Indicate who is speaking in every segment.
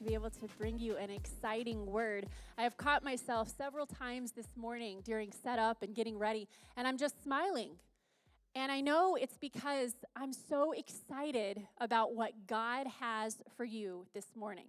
Speaker 1: be able to bring you an exciting word. I have caught myself several times this morning during setup and getting ready, and I'm just smiling. And I know it's because I'm so excited about what God has for you this morning.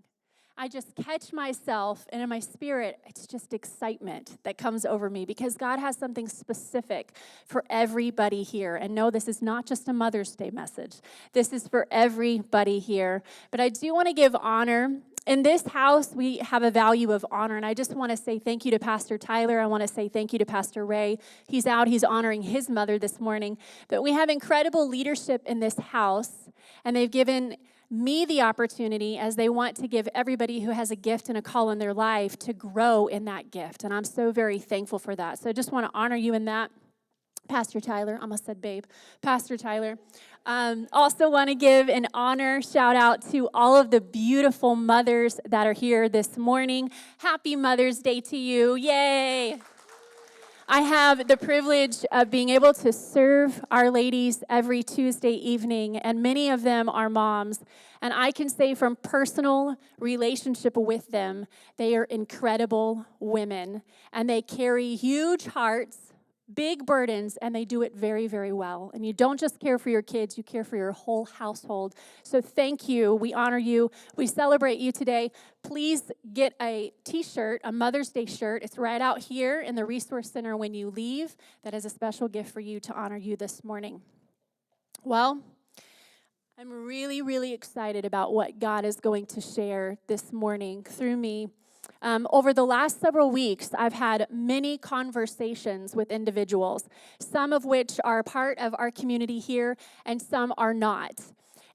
Speaker 1: I just catch myself, and in my spirit, it's just excitement that comes over me because God has something specific for everybody here. And no, this is not just a Mother's Day message. This is for everybody here. But I do want to give honor. In this house, we have a value of honor, and I just want to say thank you to Pastor Tyler. I want to say thank you to Pastor Ray. He's out. He's honoring his mother this morning. But we have incredible leadership in this house, and they've given me the opportunity, as they want to give everybody who has a gift and a call in their life, to grow in that gift. And I'm so very thankful for that. So I just want to honor you in that. Pastor Tyler, almost said babe. Pastor Tyler. Also want to give an honor shout out to all of the beautiful mothers that are here this morning. Happy Mother's Day to you. Yay. I have the privilege of being able to serve our ladies every Tuesday evening, and many of them are moms. And I can say from personal relationship with them, they are incredible women, and they carry huge hearts, big burdens, and they do it very, very well. And you don't just care for your kids, you care for your whole household. So thank you. We honor you. We celebrate you today. Please get a t-shirt, a Mother's Day shirt. It's right out here in the Resource Center when you leave. That is a special gift for you to honor you this morning. Well, I'm really, really excited about what God is going to share this morning through me. Over the last several weeks, I've had many conversations with individuals, some of which are part of our community here, and some are not.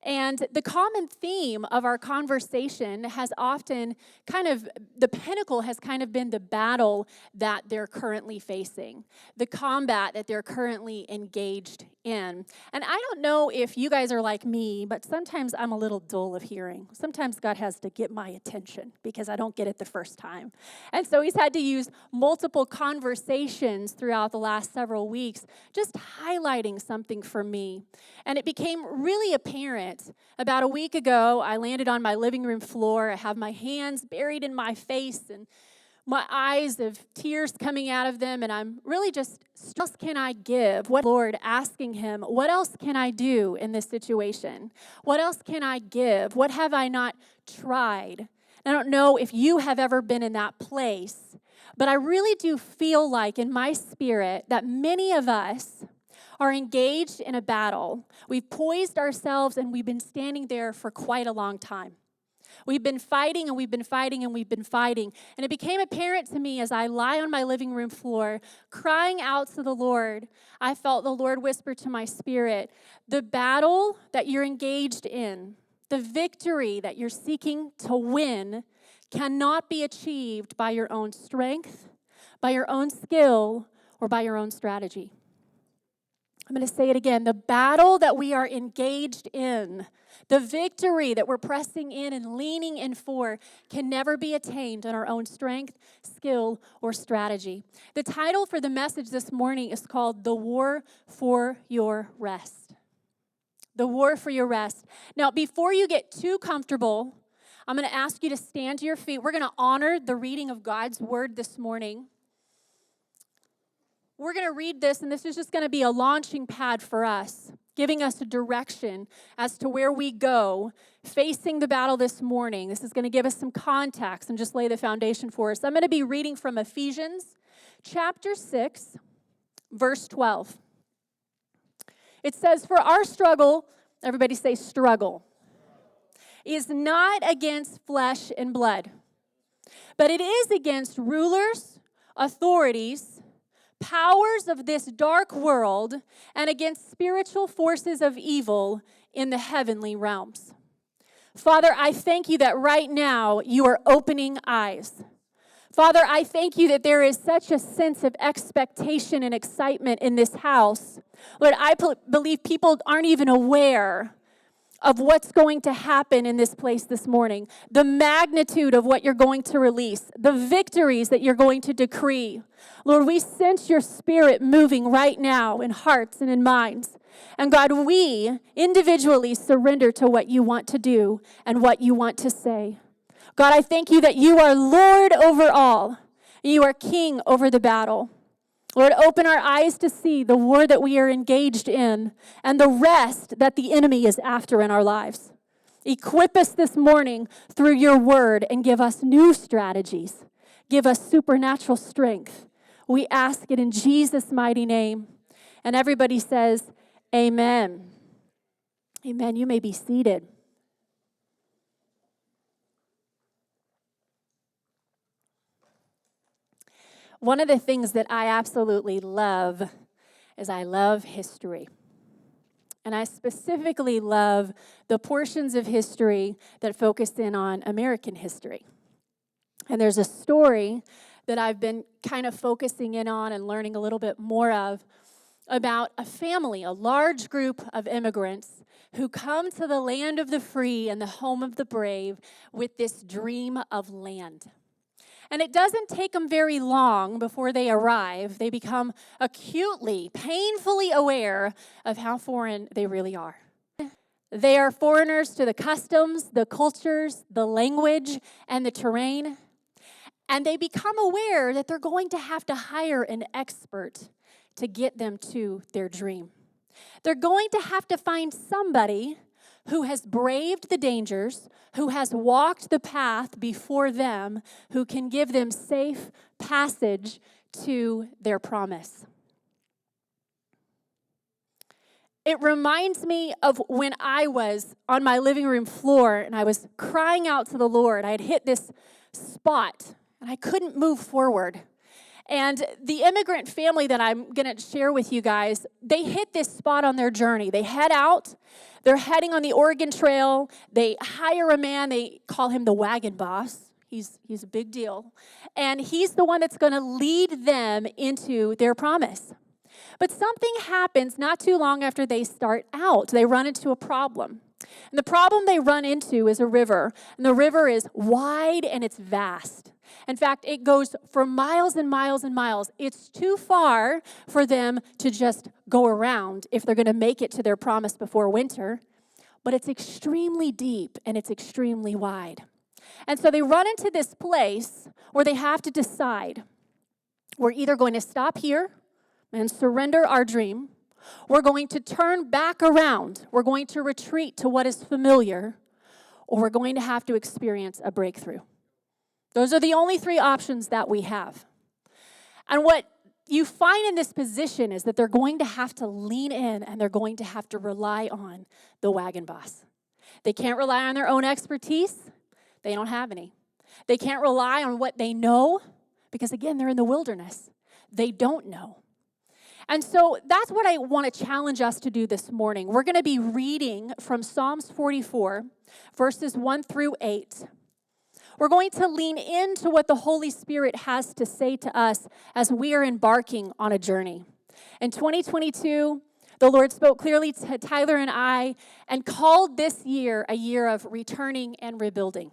Speaker 1: And the common theme of our conversation has often the pinnacle has kind of been the battle that they're currently facing, the combat that they're currently engaged in. And I don't know if you guys are like me, but sometimes I'm a little dull of hearing. Sometimes God has to get my attention because I don't get it the first time. And so he's had to use multiple conversations throughout the last several weeks, just highlighting something for me. And it became really apparent. About a week ago, I landed on my living room floor. I have my hands buried in my face and my eyes of tears coming out of them, and I'm really just, what else can I give? What Lord, asking him, what else can I do in this situation? What else can I give? What have I not tried? I don't know if you have ever been in that place, but I really do feel like in my spirit that many of us are engaged in a battle. We've poised ourselves and we've been standing there for quite a long time. We've been fighting and we've been fighting and we've been fighting. And it became apparent to me as I lie on my living room floor, crying out to the Lord. I felt the Lord whisper to my spirit, the battle that you're engaged in, the victory that you're seeking to win cannot be achieved by your own strength, by your own skill, or by your own strategy. I'm going to say it again. The battle that we are engaged in, the victory that we're pressing in and leaning in for, can never be attained on our own strength, skill, or strategy. The title for the message this morning is called The War for Your Rest. The War for Your Rest. Now, before you get too comfortable, I'm going to ask you to stand to your feet. We're going to honor the reading of God's Word this morning. We're going to read this, and this is just going to be a launching pad for us, giving us a direction as to where we go facing the battle this morning. This is going to give us some context and just lay the foundation for us. I'm going to be reading from Ephesians chapter 6, verse 12. It says, "For our struggle," everybody say struggle, "is not against flesh and blood, but it is against rulers, authorities, powers of this dark world, and against spiritual forces of evil in the heavenly realms." Father, I thank you that right now you are opening eyes. Father, I thank you that there is such a sense of expectation and excitement in this house. Lord, I believe people aren't even aware of what's going to happen in this place this morning, the magnitude of what you're going to release, the victories that you're going to decree. Lord, we sense your spirit moving right now in hearts and in minds. And God, we individually surrender to what you want to do and what you want to say. God, I thank you that you are Lord over all. You are King over the battle. Lord, open our eyes to see the war that we are engaged in and the rest that the enemy is after in our lives. Equip us this morning through your word and give us new strategies. Give us supernatural strength. We ask it in Jesus' mighty name. And everybody says, amen. Amen. You may be seated. One of the things that I absolutely love is I love history. And I specifically love the portions of history that focus in on American history. And there's a story that I've been kind of focusing in on and learning a little bit more of about a family, a large group of immigrants who come to the land of the free and the home of the brave with this dream of land. And it doesn't take them very long before they arrive. They become acutely, painfully aware of how foreign they really are. They are foreigners to the customs, the cultures, the language, and the terrain. And they become aware that they're going to have to hire an expert to get them to their dream. They're going to have to find somebody who has braved the dangers, who has walked the path before them, who can give them safe passage to their promise. It reminds me of when I was on my living room floor and I was crying out to the Lord. I had hit this spot and I couldn't move forward. And the immigrant family that I'm going to share with you guys, they hit this spot on their journey. They head out. They're heading on the Oregon Trail. They hire a man. They call him the wagon boss. He's a big deal. And he's the one that's going to lead them into their promise. But something happens not too long after they start out. They run into a problem. And the problem they run into is a river. And the river is wide and it's vast. In fact, it goes for miles and miles and miles. It's too far for them to just go around if they're going to make it to their promise before winter. But it's extremely deep and it's extremely wide. And so they run into this place where they have to decide. We're either going to stop here and surrender our dream. We're going to turn back around. We're going to retreat to what is familiar. Or we're going to have to experience a breakthrough. Those are the only three options that we have. And what you find in this position is that they're going to have to lean in and they're going to have to rely on the wagon boss. They can't rely on their own expertise. They don't have any. They can't rely on what they know because, again, they're in the wilderness. They don't know. And so that's what I want to challenge us to do this morning. We're going to be reading from Psalms 44, verses 1 through 8. We're going to lean into what the Holy Spirit has to say to us as we are embarking on a journey. In 2022, the Lord spoke clearly to Tyler and I and called this year a year of returning and rebuilding.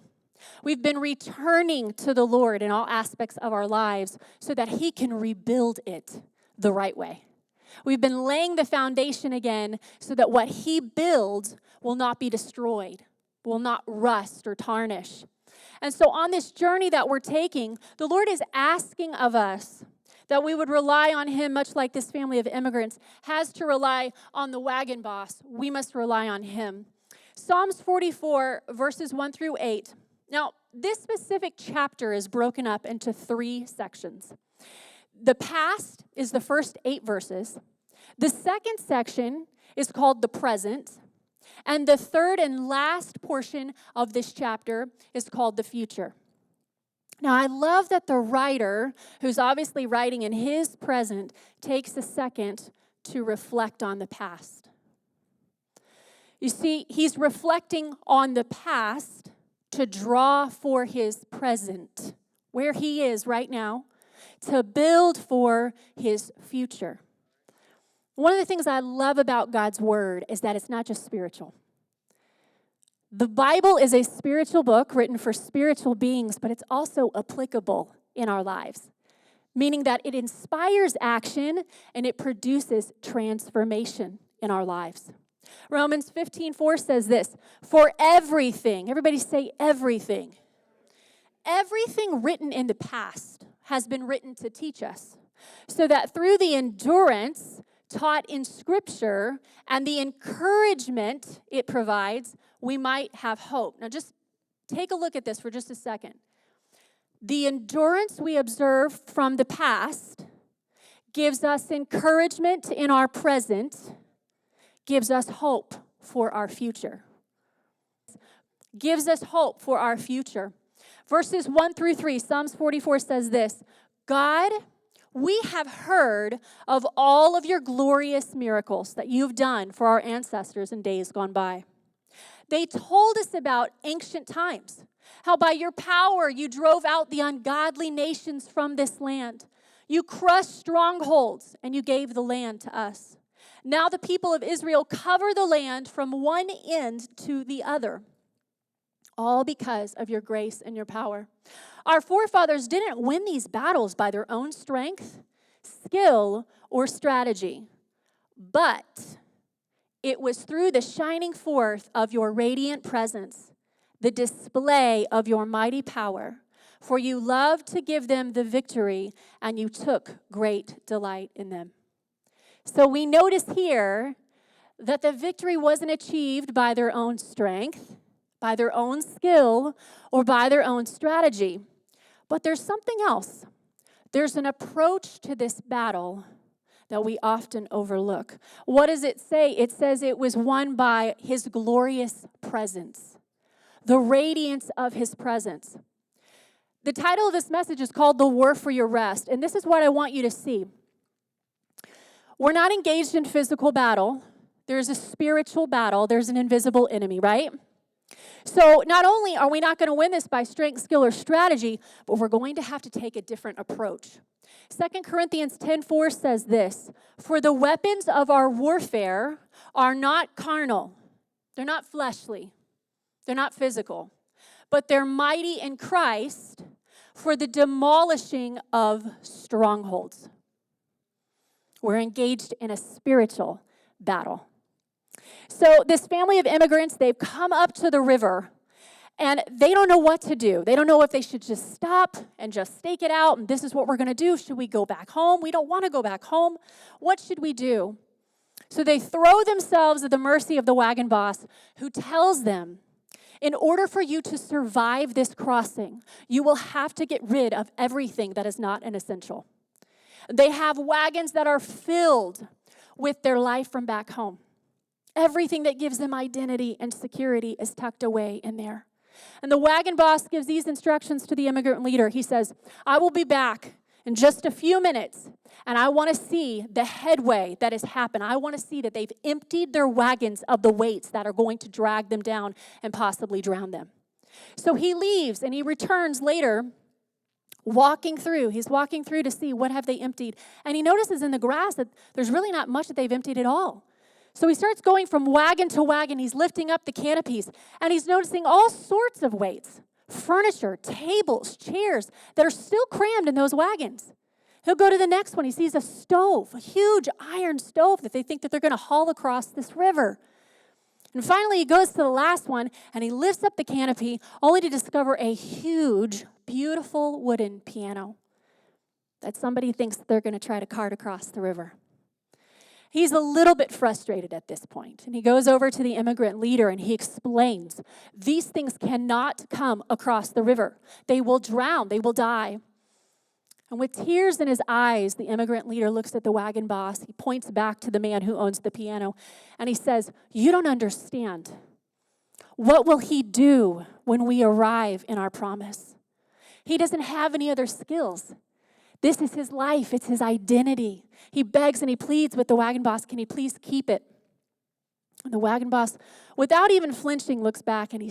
Speaker 1: We've been returning to the Lord in all aspects of our lives so that He can rebuild it the right way. We've been laying the foundation again so that what He builds will not be destroyed, will not rust or tarnish. And so on this journey that we're taking, the Lord is asking of us that we would rely on Him, much like this family of immigrants has to rely on the wagon boss. We must rely on Him. Psalms 44, verses 1 through 8. Now, this specific chapter is broken up into 3 sections. The past is the first 8 verses. The second section is called the present. And the third and last portion of this chapter is called the future. Now, I love that the writer, who's obviously writing in his present, takes a second to reflect on the past. You see, he's reflecting on the past to draw for his present, where he is right now, to build for his future. One of the things I love about God's word is that it's not just spiritual. The Bible is a spiritual book written for spiritual beings, but it's also applicable in our lives, meaning that it inspires action and it produces transformation in our lives. Romans 15:4 says this, for everything, everybody say everything. everything written in the past has been written to teach us, so that through the endurance taught in Scripture and the encouragement it provides, we might have hope. Now just take a look at this for just a second. The endurance we observe from the past gives us encouragement in our present, gives us hope for our future. Gives us hope for our future. Verses 1 through 3, Psalms 44 says this, God, we have heard of all of your glorious miracles that you've done for our ancestors in days gone by. They told us about ancient times, how by your power you drove out the ungodly nations from this land. You crushed strongholds and you gave the land to us. Now the people of Israel cover the land from one end to the other, all because of your grace and your power. Our forefathers didn't win these battles by their own strength, skill, or strategy, but it was through the shining forth of your radiant presence, the display of your mighty power, for you loved to give them the victory, and you took great delight in them. So we notice here that the victory wasn't achieved by their own strength, by their own skill, or by their own strategy. But there's something else. There's an approach to this battle that we often overlook. What does it say? It says it was won by his glorious presence, the radiance of his presence. The title of this message is called The War for Your Rest, and this is what I want you to see. We're not engaged in physical battle. There's a spiritual battle. There's an invisible enemy, right? So not only are we not going to win this by strength, skill, or strategy, but we're going to have to take a different approach. 2 Corinthians 10:4 says this, for the weapons of our warfare are not carnal. They're not fleshly. They're not physical. But they're mighty in Christ for the demolishing of strongholds. We're engaged in a spiritual battle. So this family of immigrants, they've come up to the river, and they don't know what to do. They don't know if they should just stop and just stake it out, and this is what we're going to do. Should we go back home? We don't want to go back home. What should we do? So they throw themselves at the mercy of the wagon boss, who tells them, in order for you to survive this crossing, you will have to get rid of everything that is not an essential. They have wagons that are filled with their life from back home. Everything that gives them identity and security is tucked away in there. And the wagon boss gives these instructions to the immigrant leader. He says, I will be back in just a few minutes, and I want to see the headway that has happened. I want to see that they've emptied their wagons of the weights that are going to drag them down and possibly drown them. So he leaves, and he returns later, walking through. He's walking through to see what have they emptied. And he notices in the grass that there's really not much that they've emptied at all. So he starts going from wagon to wagon. He's lifting up the canopies, and he's noticing all sorts of weights, furniture, tables, chairs that are still crammed in those wagons. He'll go to the next one. He sees a stove, a huge iron stove that they think that they're going to haul across this river. And finally, he goes to the last one, and he lifts up the canopy, only to discover a huge, beautiful wooden piano that somebody thinks they're going to try to cart across the river. He's a little bit frustrated at this point, and he goes over to the immigrant leader, and he explains, these things cannot come across the river. They will drown. They will die. And with tears in his eyes, the immigrant leader looks at the wagon boss. He points back to the man who owns the piano, and he says, you don't understand. What will he do when we arrive in our promise? He doesn't have any other skills. This is his life. It's his identity. He begs and he pleads with the wagon boss, can he please keep it? And the wagon boss, without even flinching, looks back and he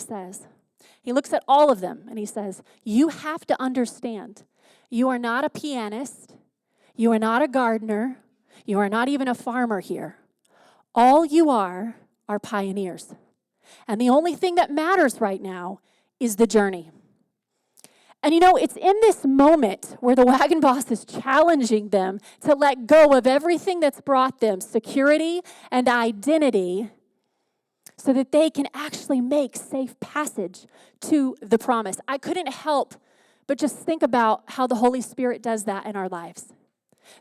Speaker 1: looks at all of them and he says, you have to understand, you are not a pianist. You are not a gardener. You are not even a farmer here. All you are pioneers. And the only thing that matters right now is the journey. And you know, it's in this moment where the wagon boss is challenging them to let go of everything that's brought them security and identity so that they can actually make safe passage to the promise. I couldn't help But just think about how the Holy Spirit does that in our lives.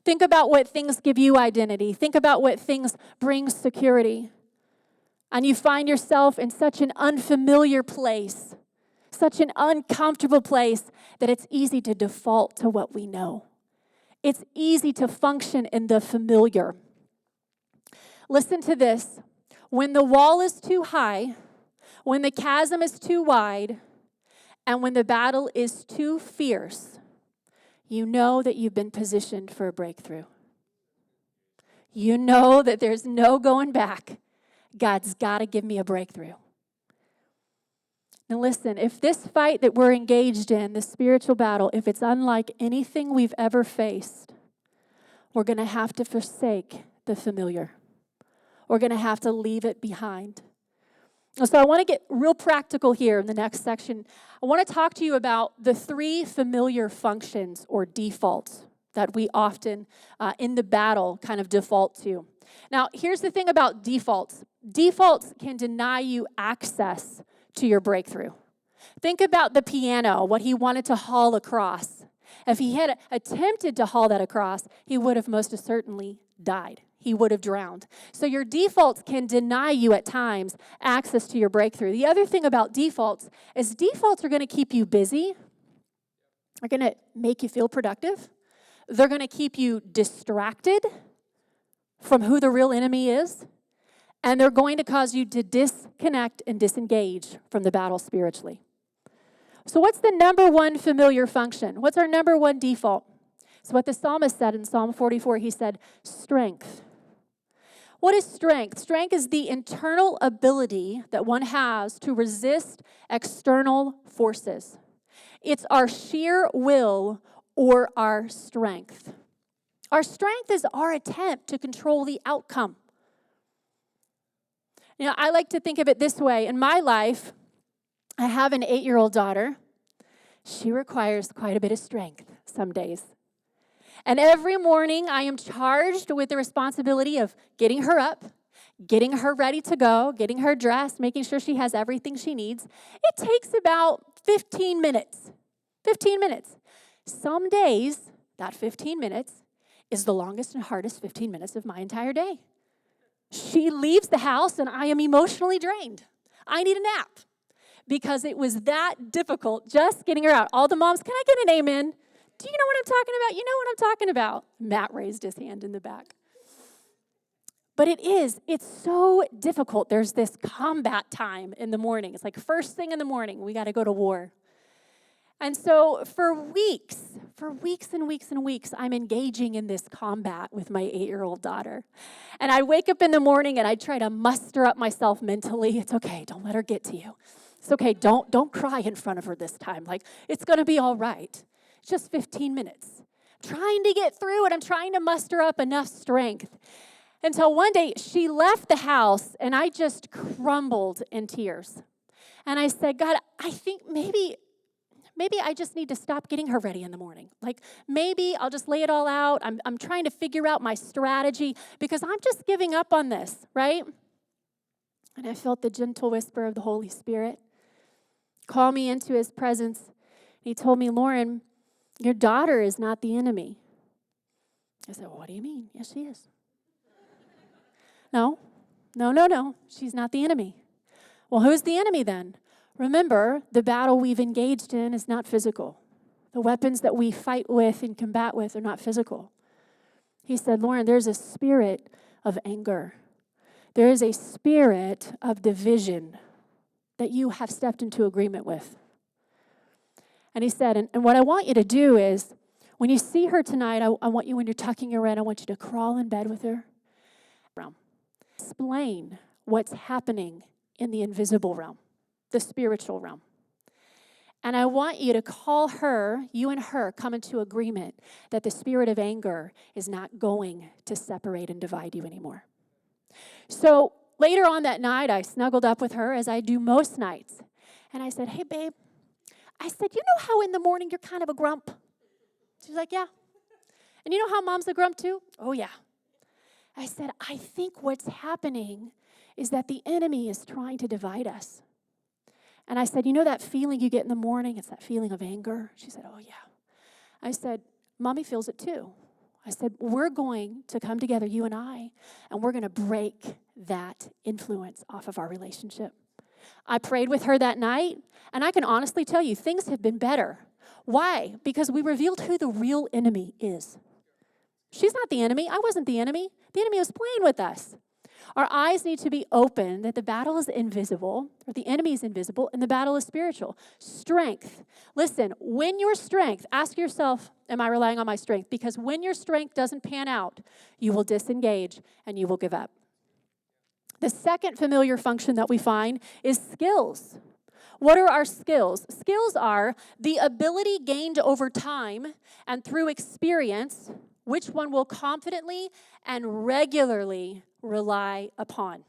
Speaker 1: Think about what things give you identity. Think about what things bring security. And you find yourself in such an unfamiliar place, such an uncomfortable place, that it's easy to default to what we know. It's easy to function in the familiar. Listen to this. When the wall is too high, when the chasm is too wide, and when the battle is too fierce, you know that you've been positioned for a breakthrough. You know that there's no going back. God's got to give me a breakthrough. Now listen, if this fight that we're engaged in, this spiritual battle, if it's unlike anything we've ever faced, we're going to have to forsake the familiar. We're going to have to leave it behind. So I want to get real practical here in the next section. I want to talk to you about the 3 familiar functions or defaults that we often, in the battle, kind of default to. Now, here's the thing about defaults. Defaults can deny you access to your breakthrough. Think about the piano, what he wanted to haul across. If he had attempted to haul that across, he would have most certainly died. He would have drowned. So your defaults can deny you at times access to your breakthrough. The other thing about defaults is defaults are going to keep you busy. They're going to make you feel productive. They're going to keep you distracted from who the real enemy is. And they're going to cause you to disconnect and disengage from the battle spiritually. So what's the number one familiar function? What's our number one default? It's what the psalmist said in Psalm 44. He said, strength. What is strength? Strength is the internal ability that one has to resist external forces. It's our sheer will or our strength. Our strength is our attempt to control the outcome. You know, I like to think of it this way. In my life, I have an 8-year-old daughter. She requires quite a bit of strength some days. And every morning, I am charged with the responsibility of getting her up, getting her ready to go, getting her dressed, making sure she has everything she needs. It takes about 15 minutes. 15 minutes. Some days, that 15 minutes is the longest and hardest 15 minutes of my entire day. She leaves the house, and I am emotionally drained. I need a nap because it was that difficult just getting her out. All the moms, can I get an amen? Do you know what I'm talking about? You know what I'm talking about. Matt raised his hand in the back. But it's so difficult. There's this combat time in the morning. It's like first thing in the morning, we got to go to war. And so for weeks and weeks and weeks, I'm engaging in this combat with my 8-year-old daughter. And I wake up in the morning and I try to muster up myself mentally. It's okay, don't let her get to you. It's okay, don't cry in front of her this time. Like, it's going to be all right. It's just 15 minutes. I'm trying to get through it. I'm trying to muster up enough strength. Until one day, she left the house and I just crumbled in tears. And I said, God, I think maybe I just need to stop getting her ready in the morning. Like, maybe I'll just lay it all out. I'm trying to figure out my strategy because I'm just giving up on this, right? And I felt the gentle whisper of the Holy Spirit call me into his presence. He told me, Lauren, your daughter is not the enemy. I said, well, what do you mean? Yes, she is. No. She's not the enemy. Well, who's the enemy then? Remember, the battle we've engaged in is not physical. The weapons that we fight with and combat with are not physical. He said, Lauren, there's a spirit of anger. There is a spirit of division that you have stepped into agreement with. And he said, and what I want you to do is, when you see her tonight, I want you, when you're tucking her in, I want you to crawl in bed with her. Explain what's happening in the invisible realm, the spiritual realm. And I want you to call her, you and her, come into agreement that the spirit of anger is not going to separate and divide you anymore. So later on that night, I snuggled up with her, as I do most nights. And I said, hey, babe. I said, you know how in the morning you're kind of a grump? She's like, yeah. And you know how mom's a grump too? Oh, yeah. I said, I think what's happening is that the enemy is trying to divide us. And I said, you know that feeling you get in the morning? It's that feeling of anger. She said, oh, yeah. I said, Mommy feels it too. I said, we're going to come together, you and I, and we're going to break that influence off of our relationship. I prayed with her that night, and I can honestly tell you, things have been better. Why? Because we revealed who the real enemy is. She's not the enemy. I wasn't the enemy. The enemy was playing with us. Our eyes need to be open that the battle is invisible, or the enemy is invisible, and the battle is spiritual. Strength. Listen, when your strength, ask yourself, am I relying on my strength? Because when your strength doesn't pan out, you will disengage and you will give up. The second familiar function that we find is skills. What are our skills? Skills are the ability gained over time and through experience, which one will confidently and regularly rely upon.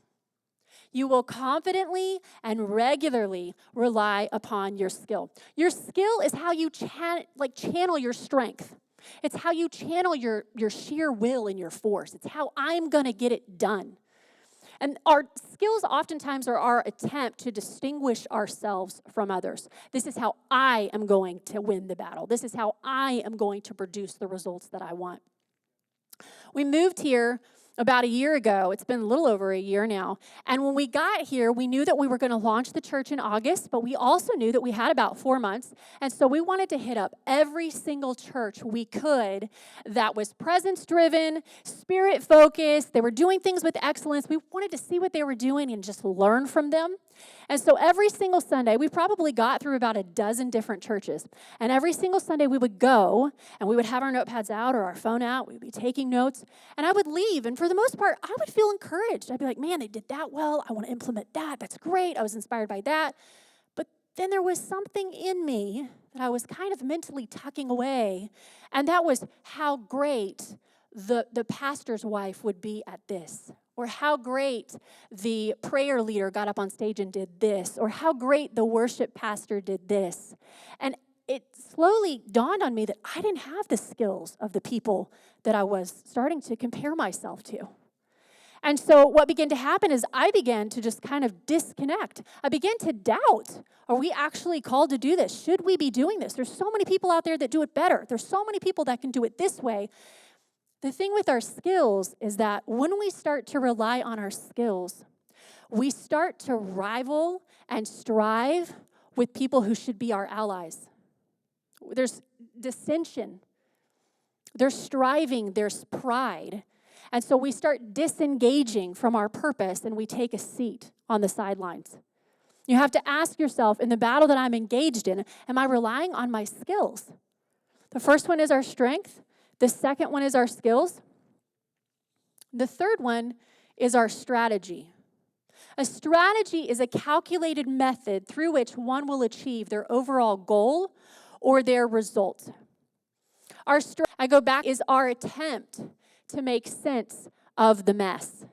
Speaker 1: You will confidently and regularly rely upon your skill. Your skill is how you channel your strength. It's how you channel your sheer will and your force. It's how I'm going to get it done. And our skills oftentimes are our attempt to distinguish ourselves from others. This is how I am going to win the battle. This is how I am going to produce the results that I want. We moved here about a year ago. It's been a little over a year now. And when we got here, we knew that we were going to launch the church in August, but we also knew that we had about 4 months. And so we wanted to hit up every single church we could that was presence-driven, spirit-focused. They were doing things with excellence. We wanted to see what they were doing and just learn from them. And so every single Sunday, we probably got through about a dozen different churches. And every single Sunday we would go, and we would have our notepads out or our phone out. We'd be taking notes. And I would leave. And for the most part, I would feel encouraged. I'd be like, man, they did that well. I want to implement that. That's great. I was inspired by that. But then there was something in me that I was kind of mentally tucking away. And that was how great the pastor's wife would be at this. Or how great the prayer leader got up on stage and did this. Or how great the worship pastor did this. And it slowly dawned on me that I didn't have the skills of the people that I was starting to compare myself to. And so what began to happen is I began to just kind of disconnect. I began to doubt, are we actually called to do this? Should we be doing this? There's so many people out there that do it better. There's so many people that can do it this way. The thing with our skills is that when we start to rely on our skills, we start to rival and strive with people who should be our allies. There's dissension. There's striving. There's pride. And so we start disengaging from our purpose and we take a seat on the sidelines. You have to ask yourself, in the battle that I'm engaged in, am I relying on my skills? The first one is our strength. The second one is our skills. The third one is our strategy. A strategy is a calculated method through which one will achieve their overall goal or their result. I go back, is our attempt to make sense of the mess.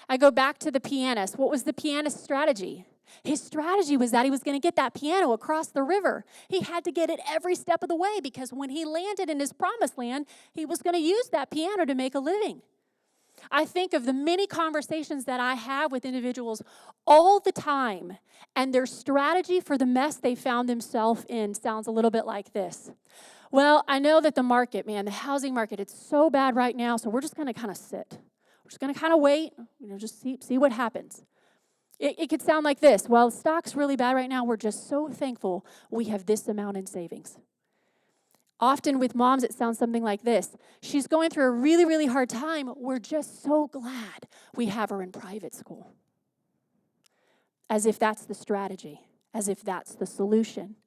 Speaker 1: I go back to the pianist. What was the pianist's strategy? His strategy was that he was going to get that piano across the river. He had to get it every step of the way because when he landed in his promised land, he was going to use that piano to make a living. I think of the many conversations that I have with individuals all the time, and their strategy for the mess they found themselves in sounds a little bit like this. Well, I know that the housing market, it's so bad right now, so we're just going to kind of sit. We're just going to kind of wait, just see what happens. It could sound like this. Well, the stock's really bad right now. We're just so thankful we have this amount in savings. Often with moms, it sounds something like this. She's going through a really, really hard time. We're just so glad we have her in private school. As if that's the strategy, as if that's the solution.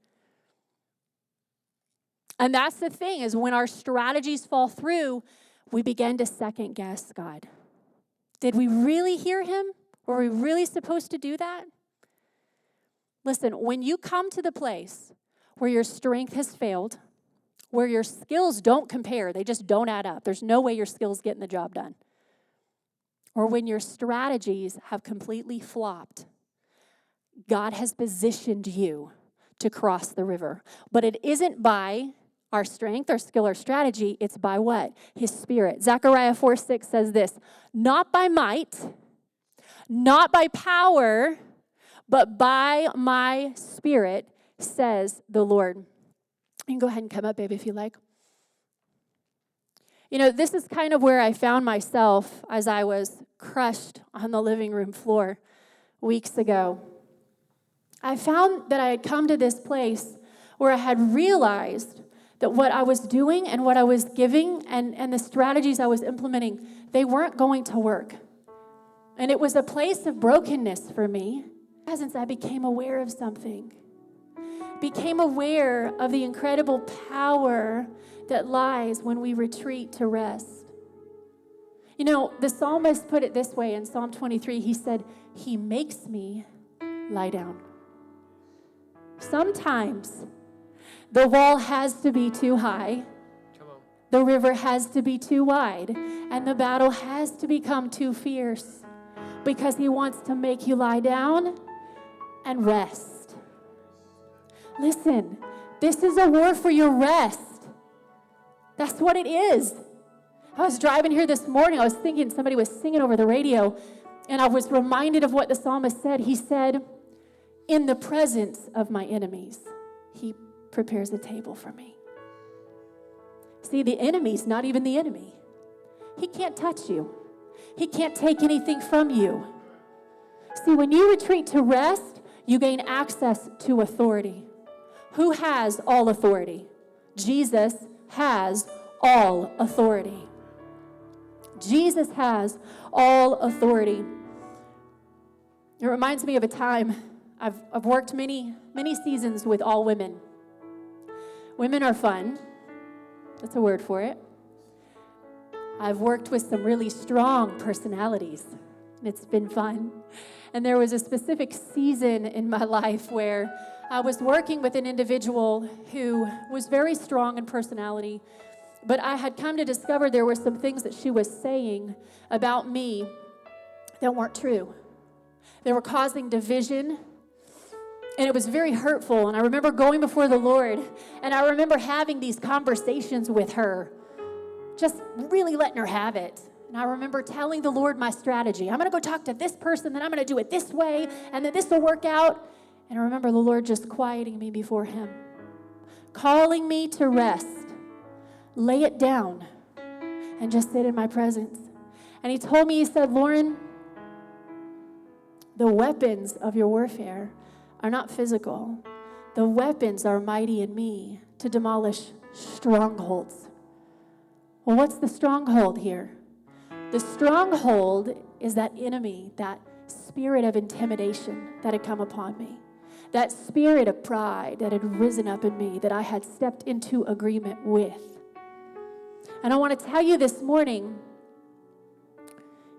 Speaker 1: And that's the thing, is when our strategies fall through, we begin to second guess God. Did we really hear him? Were we really supposed to do that? Listen, when you come to the place where your strength has failed, where your skills don't compare, they just don't add up. There's no way your skills getting the job done. Or when your strategies have completely flopped, God has positioned you to cross the river. But it isn't by our strength, our skill, our strategy. It's by what? His Spirit. Zechariah 4:6 says this, not by might, not by power, but by my Spirit, says the Lord. You can go ahead and come up, baby, if you like. You know, this is kind of where I found myself as I was crushed on the living room floor weeks ago. I found that I had come to this place where I had realized that what I was doing and what I was giving and the strategies I was implementing, they weren't going to work. And it was a place of brokenness for me. As I became aware of something, became aware of the incredible power that lies when we retreat to rest. You know, the psalmist put it this way in Psalm 23. He said, He makes me lie down. Sometimes the wall has to be too high, the river has to be too wide, and the battle has to become too fierce because He wants to make you lie down and rest. Listen, this is a war for your rest. That's what it is. I was driving here this morning. I was thinking somebody was singing over the radio, and I was reminded of what the psalmist said. He said, in the presence of my enemies, He prepares a table for me. See, the enemy's not even the enemy. He can't touch you. He can't take anything from you. See, when you retreat to rest, you gain access to authority. Who has all authority? Jesus has all authority. Jesus has all authority. It reminds me of a time I've worked many seasons with all women. Women are fun. That's a word for it. I've worked with some really strong personalities. It's been fun. And there was a specific season in my life where I was working with an individual who was very strong in personality, but I had come to discover there were some things that she was saying about me that weren't true. They were causing division, and it was very hurtful. And I remember going before the Lord, and I remember having these conversations with her, just really letting her have it. And I remember telling the Lord my strategy. I'm going to go talk to this person, then I'm going to do it this way, and then this will work out. And I remember the Lord just quieting me before Him, calling me to rest, lay it down, and just sit in my presence. And He told me, He said, Lauren, the weapons of your warfare are not physical. The weapons are mighty in me to demolish strongholds. Well, what's the stronghold here? The stronghold is that enemy, that spirit of intimidation that had come upon me, that spirit of pride that had risen up in me that I had stepped into agreement with. And I want to tell you this morning,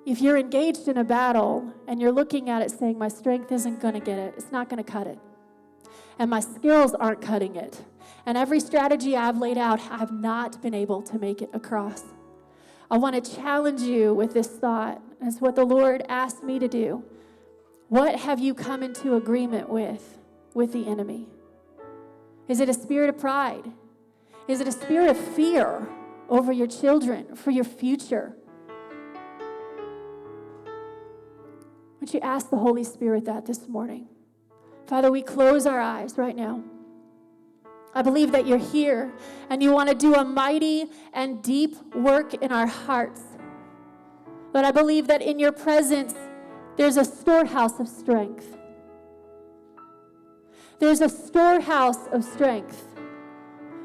Speaker 1: if you're engaged in a battle and you're looking at it saying, my strength isn't going to get it, it's not going to cut it, and my skills aren't cutting it, and every strategy I've laid out, I've not been able to make it across. I want to challenge you with this thought. It's what the Lord asked me to do. What have you come into agreement with the enemy? Is it a spirit of pride? Is it a spirit of fear over your children, for your future? Would you ask the Holy Spirit that this morning? Father, we close our eyes right now. I believe that you're here and you want to do a mighty and deep work in our hearts. But I believe that in your presence, there's a storehouse of strength. There's a storehouse of strength.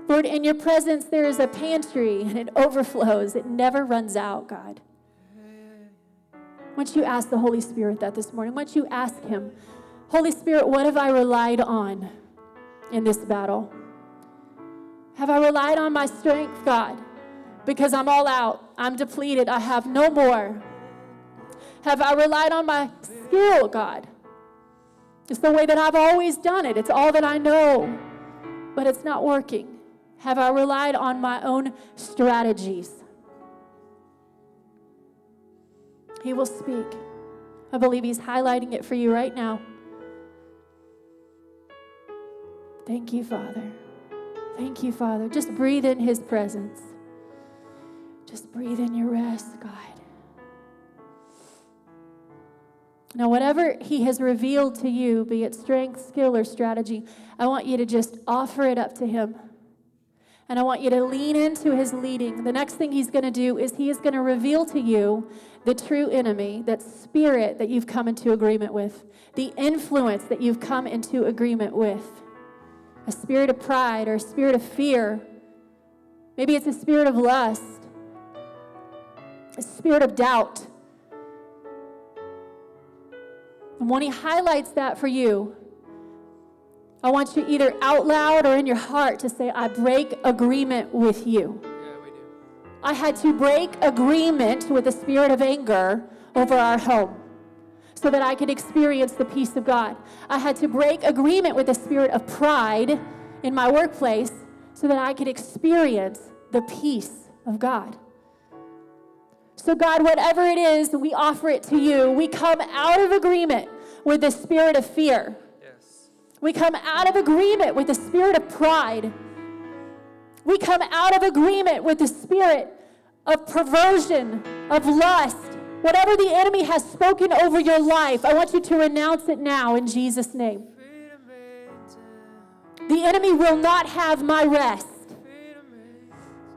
Speaker 1: Lord, in your presence, there is a pantry and it overflows. It never runs out, God. Why don't you ask the Holy Spirit that this morning? Why don't you ask Him, Holy Spirit, what have I relied on in this battle? Have I relied on my strength, God? Because I'm all out. I'm depleted. I have no more. Have I relied on my skill, God? It's the way that I've always done it. It's all that I know, but it's not working. Have I relied on my own strategies? He will speak. I believe He's highlighting it for you right now. Thank you, Father. Thank you, Father. Just breathe in His presence. Just breathe in your rest, God. Now, whatever he has revealed to you, be it strength, skill, or strategy, I want you to just offer it up to him. And I want you to lean into his leading. The next thing he's going to do is he is going to reveal to you the true enemy, that spirit that you've come into agreement with, the influence that you've come into agreement with, a spirit of pride or a spirit of fear. Maybe it's a spirit of lust, a spirit of doubt. And when he highlights that for you, I want you either out loud or in your heart to say, I break agreement with you.
Speaker 2: Yeah, we do.
Speaker 1: I had to break agreement with the spirit of anger over our home so that I could experience the peace of God. I had to break agreement with the spirit of pride in my workplace so that I could experience the peace of God. So God, whatever it is, we offer it to you. We come out of agreement with the spirit of fear.
Speaker 2: Yes.
Speaker 1: We come out of agreement with the spirit of pride. We come out of agreement with the spirit of perversion, of lust. Whatever the enemy has spoken over your life, I want you to renounce it now in Jesus' name. The enemy will not have my rest.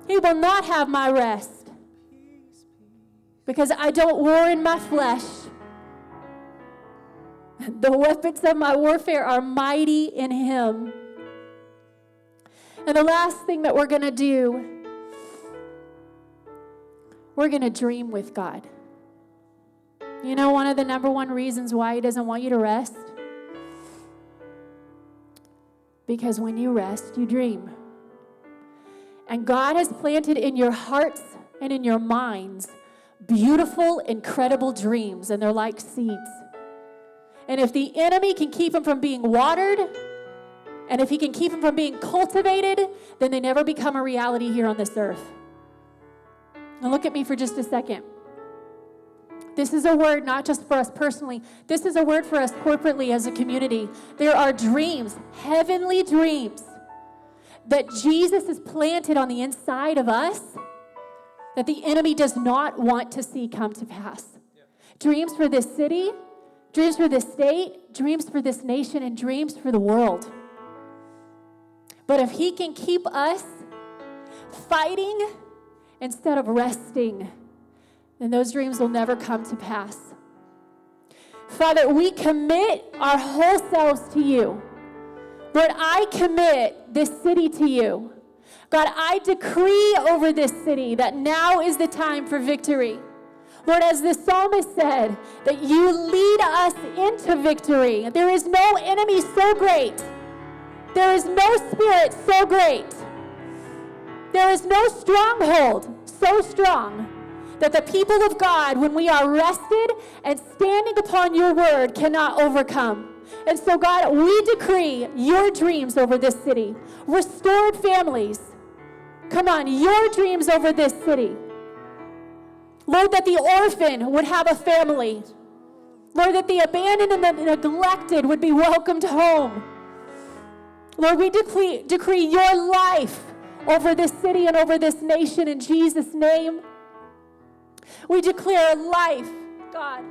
Speaker 1: He will not have my rest. Because I don't war in my flesh. The weapons of my warfare are mighty in him. And the last thing that we're going to do, we're going to dream with God. You know, one of the number one reasons why he doesn't want you to rest? Because when you rest, you dream. And God has planted in your hearts and in your minds beautiful, incredible dreams, and they're like seeds. And if the enemy can keep them from being watered, and if he can keep them from being cultivated, then they never become a reality here on this earth. Now look at me for just a second. This is a word not just for us personally. This is a word for us corporately as a community. There are dreams, heavenly dreams, that Jesus has planted on the inside of us that the enemy does not want to see come to pass. Yeah. Dreams for this city, dreams for this state, dreams for this nation, and dreams for the world. But if he can keep us fighting instead of resting, then those dreams will never come to pass. Father, we commit our whole selves to you. Lord, I commit this city to you. God, I decree over this city that now is the time for victory. Lord, as the psalmist said, that you lead us into victory. There is no enemy so great. There is no spirit so great. There is no stronghold so strong that the people of God, when we are rested and standing upon your word, cannot overcome. And so, God, we decree your dreams over this city. Restored families. Come on, your dreams over this city. Lord, that the orphan would have a family. Lord, that the abandoned and the neglected would be welcomed home. Lord, we decree your life over this city and over this nation in Jesus' name. We declare life, God,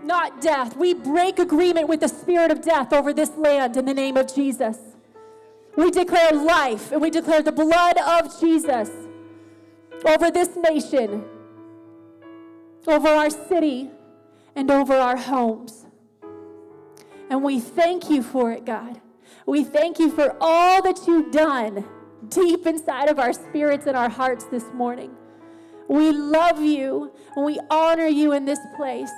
Speaker 1: not death. We break agreement with the spirit of death over this land in the name of Jesus. We declare life, and we declare the blood of Jesus over this nation, over our city, and over our homes. And we thank you for it, God. We thank you for all that you've done deep inside of our spirits and our hearts this morning. We love you, and we honor you in this place.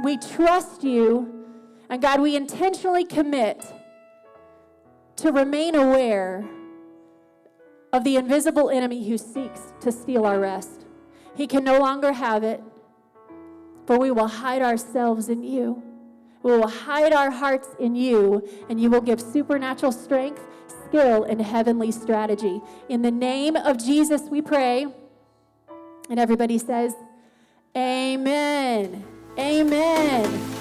Speaker 1: We trust you, and God, we intentionally commit to remain aware of the invisible enemy who seeks to steal our rest. He can no longer have it, for we will hide ourselves in you. We will hide our hearts in you, and you will give supernatural strength, skill, and heavenly strategy. In the name of Jesus, we pray. And everybody says, amen. Amen.